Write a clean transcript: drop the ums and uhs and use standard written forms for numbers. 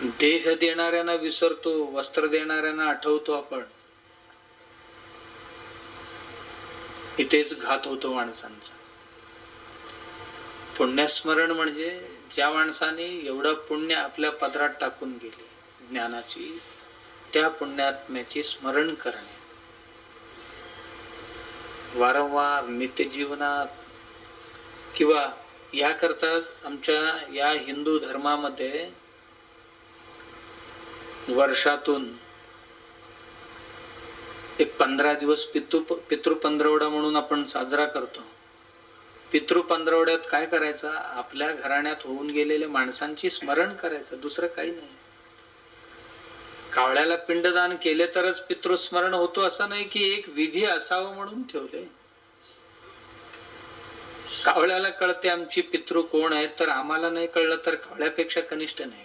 देह देणाऱ्यांना विसरतो, वस्त्र देणाऱ्यांना आठवतो आपण. इथेच घात होतो माणसांचा. पुण्यस्मरण म्हणजे ज्या माणसाने एवढं पुण्य आपल्या पदरात टाकून गेले ज्ञानाची, त्या पुण्यात्म्याचे स्मरण करणे वारंवार नित्यजीवनात. किंवा याकरताच आमच्या या हिंदू धर्मामध्ये वर्षातून एक 15 दिवस पितृ पंधरवडा म्हणून आपण साजरा करतो. पितृ पंधरवड्यात काय करायचं? आपल्या घराण्यात होऊन गेलेल्या माणसांची स्मरण करायचं, दुसरं काही नाही. कावळ्याला पिंडदान केले तरच पितृस्मरण होतो असं नाही की एक विधी असावं म्हणून ठेवले. कावळ्याला कळते आमची पितृ कोण आहेत, तर आम्हाला नाही कळलं तर कावळ्यापेक्षा कनिष्ठ नाही.